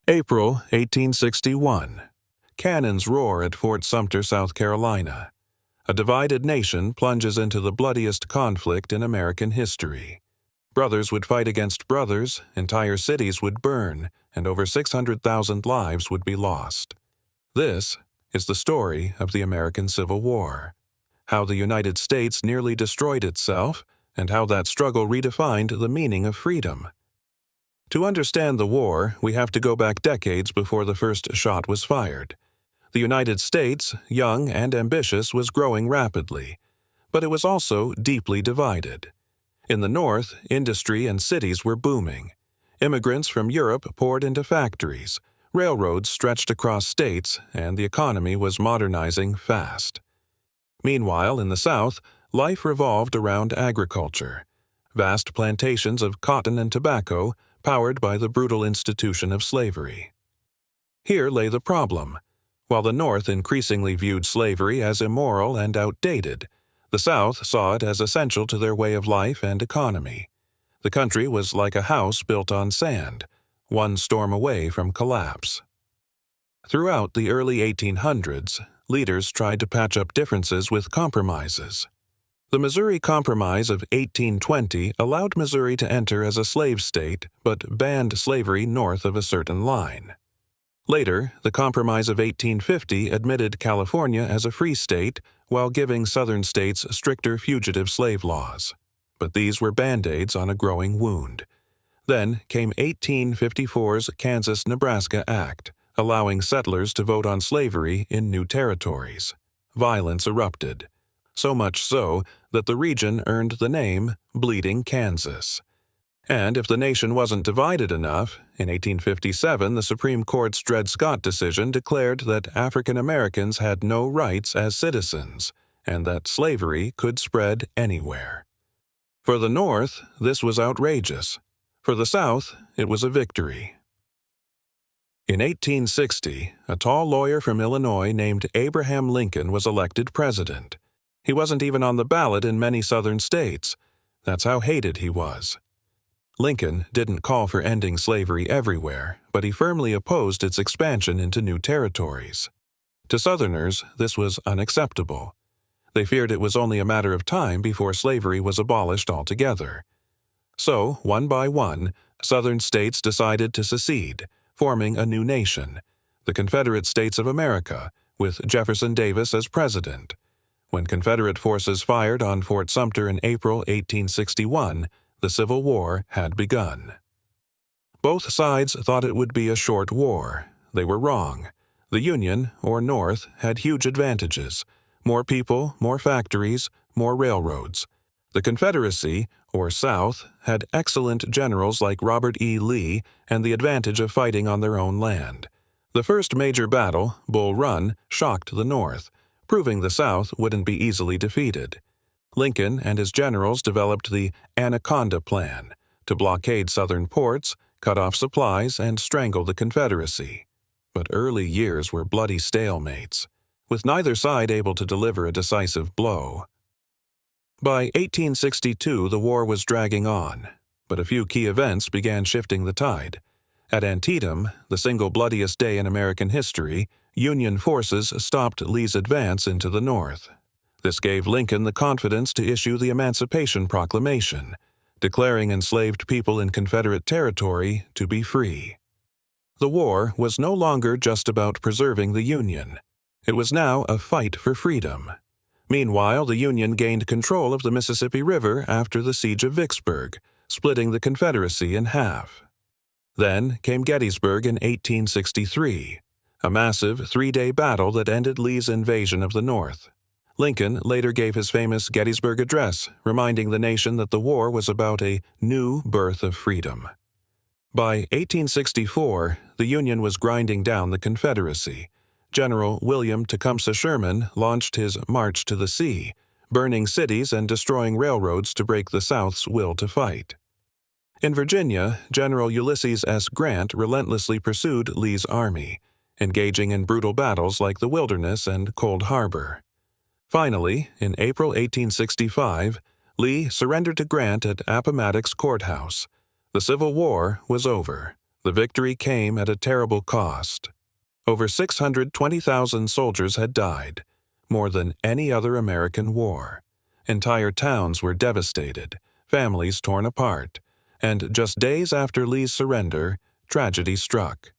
April 1861. Cannons roar at Fort Sumter, South Carolina. A divided nation plunges into the bloodiest conflict in American history. Brothers would fight against brothers, entire cities would burn, and over 600,000 lives would be lost. This is the story of the American Civil War. How the United States nearly destroyed itself, and how that struggle redefined the meaning of freedom. To understand the war, we have to go back decades before the first shot was fired. The United States, young and ambitious, was growing rapidly, but it was also deeply divided. In the North, industry and cities were booming. Immigrants from Europe poured into factories, railroads stretched across states, and the economy was modernizing fast. Meanwhile, in the South, life revolved around agriculture. Vast plantations of cotton and tobacco, powered by the brutal institution of slavery. Here lay the problem. While the North increasingly viewed slavery as immoral and outdated, the South saw it as essential to their way of life and economy. The country was like a house built on sand, one storm away from collapse. Throughout the early 1800s, leaders tried to patch up differences with compromises. The Missouri Compromise of 1820 allowed Missouri to enter as a slave state, but banned slavery north of a certain line. Later, the Compromise of 1850 admitted California as a free state while giving southern states stricter fugitive slave laws. But these were band-aids on a growing wound. Then came 1854's Kansas-Nebraska Act, allowing settlers to vote on slavery in new territories. Violence erupted. So much so that the region earned the name Bleeding Kansas. And if the nation wasn't divided enough, in 1857 the Supreme Court's Dred Scott decision declared that African Americans had no rights as citizens, and that slavery could spread anywhere. For the North, this was outrageous. For the South, it was a victory. In 1860, a tall lawyer from Illinois named Abraham Lincoln was elected president. He wasn't even on the ballot in many southern states. That's how hated he was. Lincoln didn't call for ending slavery everywhere, but he firmly opposed its expansion into new territories. To Southerners, this was unacceptable. They feared it was only a matter of time before slavery was abolished altogether. So, one by one, Southern states decided to secede, forming a new nation, the Confederate States of America, with Jefferson Davis as president. When Confederate forces fired on Fort Sumter in April 1861, the Civil War had begun. Both sides thought it would be a short war. They were wrong. The Union, or North, had huge advantages: more people, more factories, more railroads. The Confederacy, or South, had excellent generals like Robert E. Lee and the advantage of fighting on their own land. The first major battle, Bull Run, shocked the North, proving the South wouldn't be easily defeated. Lincoln and his generals developed the Anaconda Plan to blockade southern ports, cut off supplies, and strangle the Confederacy. But early years were bloody stalemates, with neither side able to deliver a decisive blow. By 1862, the war was dragging on, but a few key events began shifting the tide. At Antietam, the single bloodiest day in American history, Union forces stopped Lee's advance into the North. This gave Lincoln the confidence to issue the Emancipation Proclamation, declaring enslaved people in Confederate territory to be free. The war was no longer just about preserving the Union. It was now a fight for freedom. Meanwhile, the Union gained control of the Mississippi River after the Siege of Vicksburg, splitting the Confederacy in half. Then came Gettysburg in 1863, a massive three-day battle that ended Lee's invasion of the North. Lincoln later gave his famous Gettysburg Address, reminding the nation that the war was about a new birth of freedom. By 1864, the Union was grinding down the Confederacy. General William Tecumseh Sherman launched his March to the Sea, burning cities and destroying railroads to break the South's will to fight. In Virginia, General Ulysses S. Grant relentlessly pursued Lee's army, engaging in brutal battles like the Wilderness and Cold Harbor. Finally, in April 1865, Lee surrendered to Grant at Appomattox Courthouse. The Civil War was over. The victory came at a terrible cost. Over 620,000 soldiers had died, more than any other American war. Entire towns were devastated, families torn apart, and just days after Lee's surrender, tragedy struck.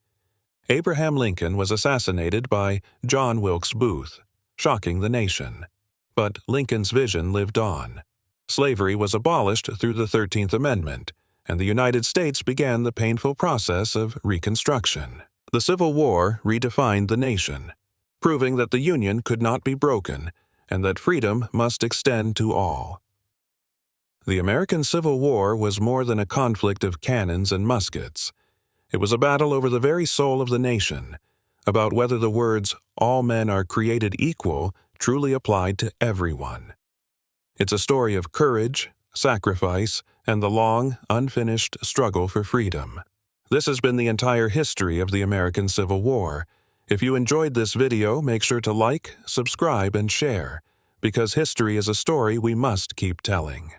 Abraham Lincoln was assassinated by John Wilkes Booth, shocking the nation. But Lincoln's vision lived on. Slavery was abolished through the 13th Amendment, and the United States began the painful process of Reconstruction. The Civil War redefined the nation, proving that the Union could not be broken and that freedom must extend to all. The American Civil War was more than a conflict of cannons and muskets. It was a battle over the very soul of the nation, about whether the words, "all men are created equal," truly applied to everyone. It's a story of courage, sacrifice, and the long, unfinished struggle for freedom. This has been the entire history of the American Civil War. If you enjoyed this video, make sure to like, subscribe, and share, because history is a story we must keep telling.